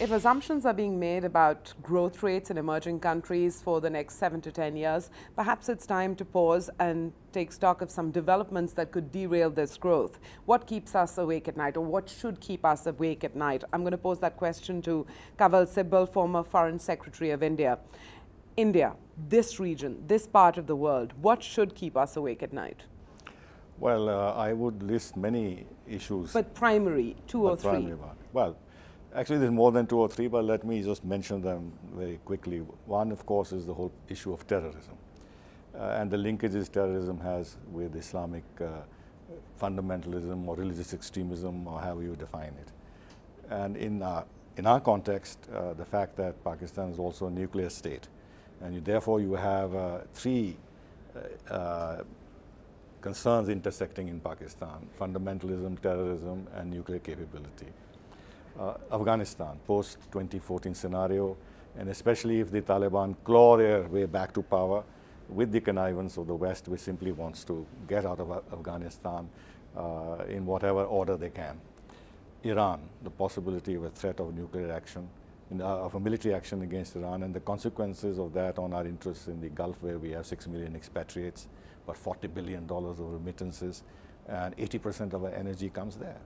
If assumptions are being made about growth rates in emerging countries for the next 7 to 10 years, perhaps it's time to pause and take stock of some developments that could derail this growth. What keeps us awake at night, or what should keep us awake at night? I'm going to pose that question to Kanwal Sibal, former Foreign Secretary of India. India, this region, this part of the world, what should keep us awake at night? Well, I would list many issues. But primary, two or three. Well, actually there's more than 2 or 3, but let me just mention them very quickly. One, of course, is the whole issue of terrorism and the linkages terrorism has with Islamic fundamentalism or religious extremism, or however you define it. And in our context, the fact that Pakistan is also a nuclear state, and therefore you have 3 concerns intersecting in Pakistan: fundamentalism, terrorism, and nuclear capability. Afghanistan, post-2014 scenario, and especially if the Taliban claw their way back to power with the connivance of the West, which simply wants to get out of Afghanistan in whatever order they can. Iran, the possibility of a threat of nuclear action, of a military action against Iran, and the consequences of that on our interests in the Gulf, where we have 6 million expatriates, but $40 billion of remittances, and 80% of our energy comes there,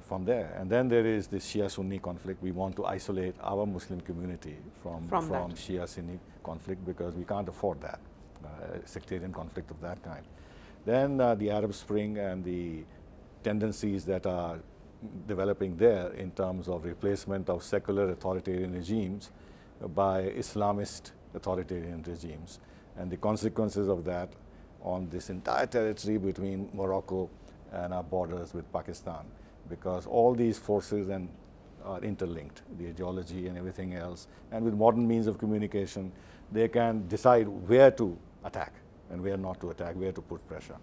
from there. And then there is the Shia-Sunni conflict. We want to isolate our Muslim community from Shia-Sunni conflict because we can't afford that, sectarian conflict of that kind. Then the Arab Spring and the tendencies that are developing there in terms of replacement of secular authoritarian regimes by Islamist authoritarian regimes, and the consequences of that on this entire territory between Morocco and our borders with Pakistan, because all these forces are interlinked, the ideology and everything else, and with modern means of communication, they can decide where to attack and where not to attack, where to put pressure.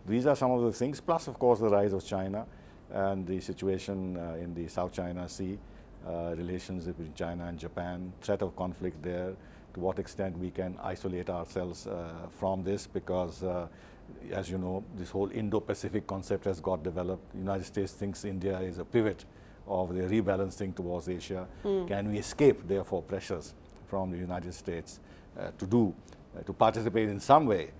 These are some of the things, plus of course the rise of China and the situation in the South China Sea, relations between China and Japan, threat of conflict there, to what extent we can isolate ourselves from this, because as you know, this whole Indo-Pacific concept has got developed. The United States thinks India is a pivot of the rebalancing towards Asia. Can we escape, therefore, pressures from the United States to participate in some way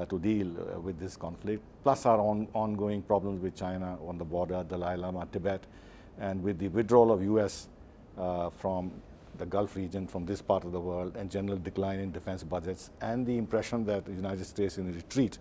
to deal with this conflict, plus our ongoing problems with China on the border, Dalai Lama, Tibet, and with the withdrawal of US from the Gulf region, from this part of the world, and general decline in defense budgets, and the impression that the United States in retreat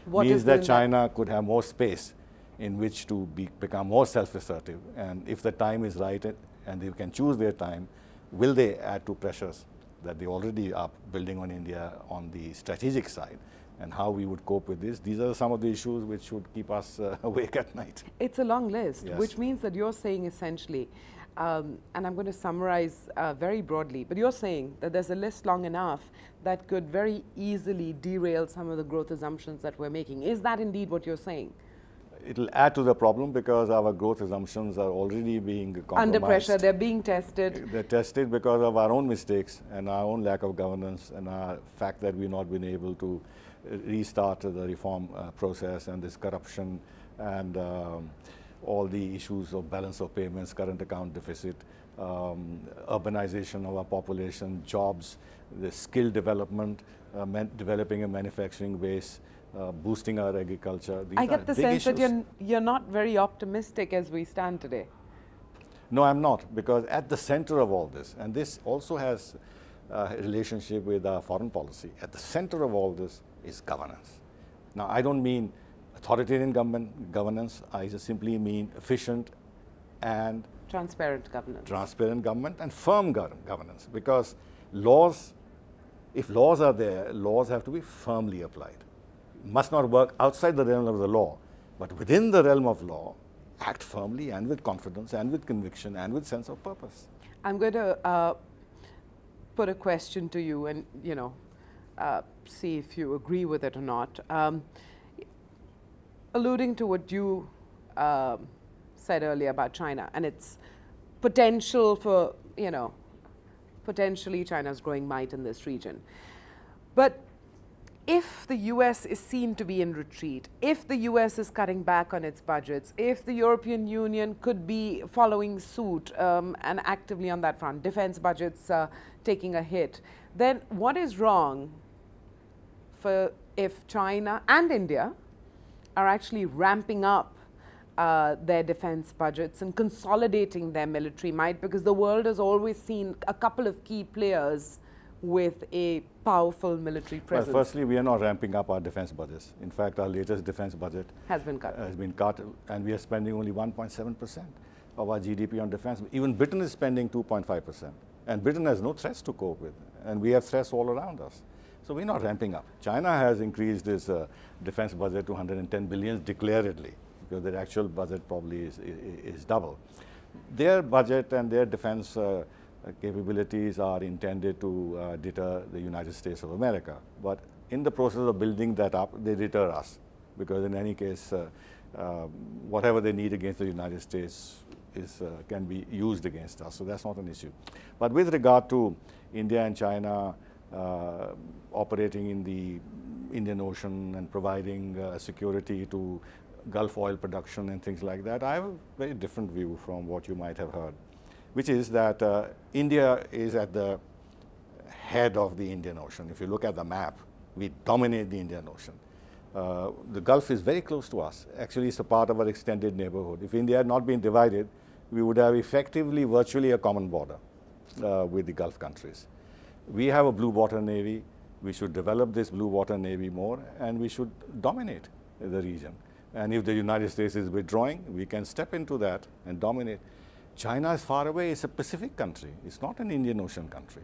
means that China could have more space in which to become more self-assertive. And if the time is right and they can choose their time, will they add to pressures that they already are building on India on the strategic side, and how we would cope with this? These are some of the issues which should keep us awake at night. It's a long list, yes. Which means that you're saying essentially, and I'm going to summarize very broadly, but you're saying that there's a list long enough that could very easily derail some of the growth assumptions that we're making. Is that indeed what you're saying? It'll add to the problem because our growth assumptions are already being compromised. Under pressure, they're being tested. They're tested because of our own mistakes and our own lack of governance and our fact that we've not been able to restart the reform process, and this corruption and all the issues of balance of payments, current account deficit, urbanization of our population, jobs, the skill development, developing a manufacturing base, boosting our agriculture. I get the sense that you're not very optimistic as we stand today. No, I'm not, because at the center of all this, and this also has a relationship with our foreign policy, at the center of all this is governance. Now, I don't mean authoritarian governance, I just simply mean efficient and transparent governance. Transparent government and firm governance, because laws, if laws are there, laws have to be firmly applied. Must not work outside the realm of the law, but within the realm of law, act firmly and with confidence and with conviction and with sense of purpose. I'm going to put a question to you and, see if you agree with it or not. Alluding to what you said earlier about China and its potential for, potentially China's growing might in this region. But if the US is seen to be in retreat, if the US is cutting back on its budgets, if the European Union could be following suit and actively on that front, defense budgets taking a hit, then what is wrong for if China and India are actually ramping up their defense budgets and consolidating their military might, because the world has always seen a couple of key players with a powerful military presence? Well, firstly, we are not ramping up our defense budgets. In fact, our latest defense budget has been cut. And we are spending only 1.7% of our GDP on defense. Even Britain is spending 2.5%. And Britain has no threats to cope with. And we have threats all around us. So we're not ramping up. China has increased its defense budget to 110 billion declaredly, because their actual budget probably is double. Their budget and their defense capabilities are intended to deter the United States of America. But in the process of building that up, they deter us, because in any case, whatever they need against the United States can be used against us. So that's not an issue. But with regard to India and China operating in the Indian Ocean and providing security to Gulf oil production and things like that, I have a very different view from what you might have heard, which is that India is at the head of the Indian Ocean. If you look at the map, we dominate the Indian Ocean. The Gulf is very close to us. Actually, it's a part of our extended neighborhood. If India had not been divided, we would have effectively, virtually a common border with the Gulf countries. We have a blue water navy. We should develop this blue water navy more, and we should dominate the region. And if the United States is withdrawing, we can step into that and dominate. China is far away. It's a Pacific country. It's not an Indian Ocean country.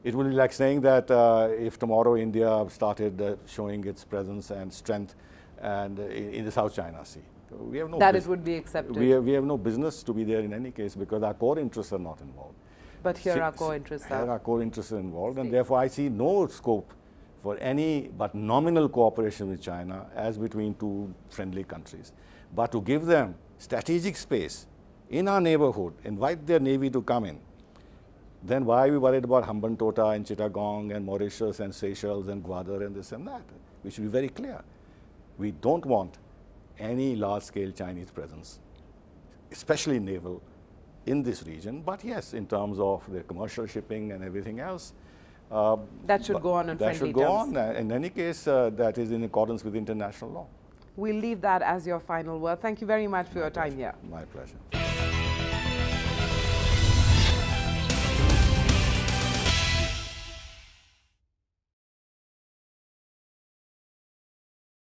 It would be like saying that if tomorrow India started showing its presence and strength and in the South China Sea. We have no that it would be accepted. We have no business to be there in any case, because our core interests are not involved. But here our core interests are. Here our core interests are involved, and therefore I see no scope for any but nominal cooperation with China as between two friendly countries. But to give them strategic space in our neighborhood, invite their navy to come in, then why are we worried about Hambantota and Chittagong and Mauritius and Seychelles and Gwadar and this and that? We should be very clear. We don't want any large-scale Chinese presence, especially naval, in this region. But yes, in terms of the commercial shipping and everything else, that should go on friendly terms. That should go on. In any case, that is in accordance with international law. We'll leave that as your final word. Thank you very much for your time here. My pleasure.